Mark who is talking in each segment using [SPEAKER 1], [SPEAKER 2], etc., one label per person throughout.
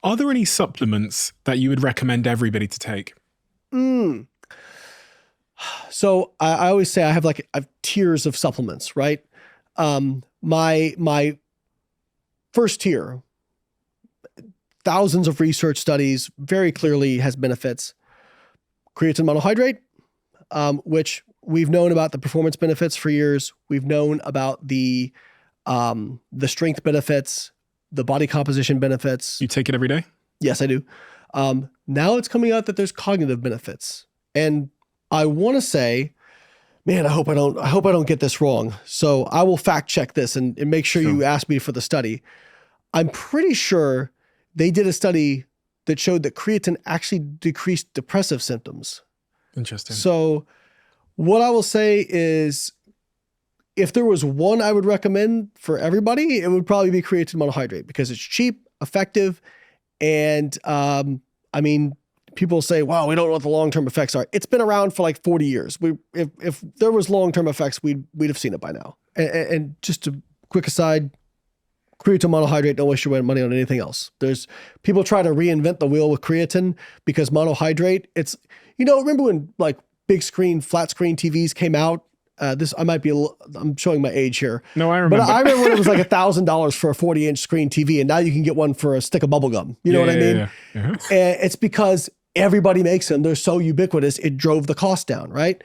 [SPEAKER 1] Are there any supplements that you would recommend everybody to take?
[SPEAKER 2] So I always say I have tiers of supplements, right? My first tier, thousands of research studies, very clearly has benefits. Creatine monohydrate, which we've known about the performance benefits for years. We've known about the strength benefits, the body composition benefits.
[SPEAKER 1] You take it every day?
[SPEAKER 2] Yes, I do. Now it's coming out that there's cognitive benefits. And I want to say, man, I hope I don't get this wrong. So I will fact check this and make sure you ask me for the study. I'm pretty sure they did a study that showed that creatine actually decreased depressive symptoms.
[SPEAKER 1] Interesting.
[SPEAKER 2] So what I will say is, if there was one I would recommend for everybody, it would probably be creatine monohydrate because it's cheap, effective, and people say, wow, we don't know what the long-term effects are. It's been around for like 40 years. If there was long-term effects, we'd have seen it by now. And just a quick aside, creatine monohydrate, don't waste your money on anything else. There's people try to reinvent the wheel with creatine because monohydrate, remember when like big screen, flat screen TVs came out? I'm showing my age here.
[SPEAKER 1] No, I remember.
[SPEAKER 2] But I remember when it was like $1,000 for a 40-inch screen TV, and now you can get one for a stick of bubble gum. You know what I mean?
[SPEAKER 1] Yeah. Uh-huh.
[SPEAKER 2] And it's because everybody makes them. They're so ubiquitous, it drove the cost down, right?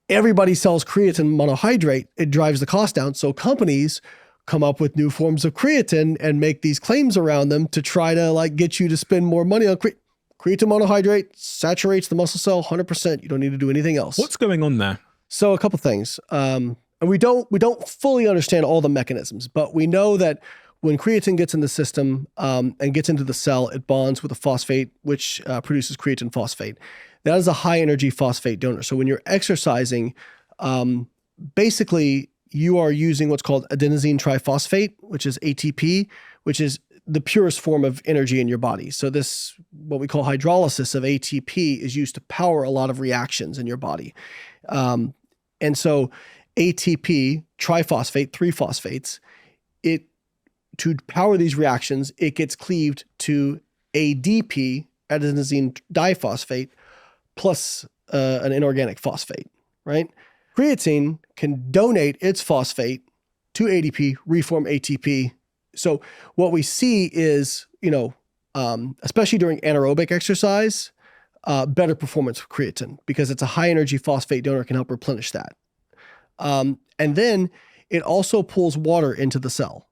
[SPEAKER 2] Everybody sells creatine monohydrate. It drives the cost down. So companies come up with new forms of creatine and make these claims around them to try to like get you to spend more money on creatine monohydrate. Saturates the muscle cell 100%. You don't need to do anything else.
[SPEAKER 1] What's going on there?
[SPEAKER 2] So a couple things. And we don't fully understand all the mechanisms, but we know that when creatine gets in the system and gets into the cell, it bonds with a phosphate, which produces creatine phosphate. That is a high energy phosphate donor. So when you're exercising, basically you are using what's called adenosine triphosphate, which is ATP, which is the purest form of energy in your body. So this, what we call hydrolysis of ATP, is used to power a lot of reactions in your body. And so ATP, triphosphate, 3 phosphates, to power these reactions, it gets cleaved to ADP, adenosine diphosphate, plus an inorganic phosphate, right? Creatine can donate its phosphate to ADP, reform ATP. So what we see is, especially during anaerobic exercise, better performance with creatine because it's a high energy phosphate donor, can help replenish that. And then it also pulls water into the cell.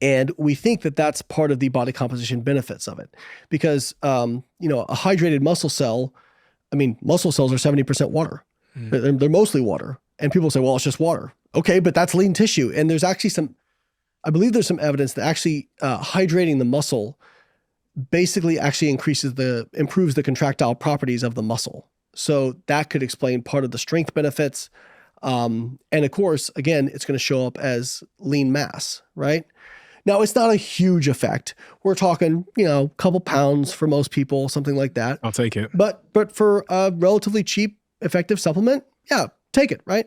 [SPEAKER 2] And we think that that's part of the body composition benefits of it because, a hydrated muscle cell, muscle cells are 70% water. They're mostly water. And people say, well, it's just water. Okay, but that's lean tissue. And there's actually I believe there's some evidence that actually hydrating the muscle basically actually improves the contractile properties of the muscle. So that could explain part of the strength benefits. And of course, again, it's going to show up as lean mass, right? Now, it's not a huge effect. We're talking, a couple pounds for most people, something like that.
[SPEAKER 1] I'll take it.
[SPEAKER 2] But for a relatively cheap, effective supplement, yeah, take it, right?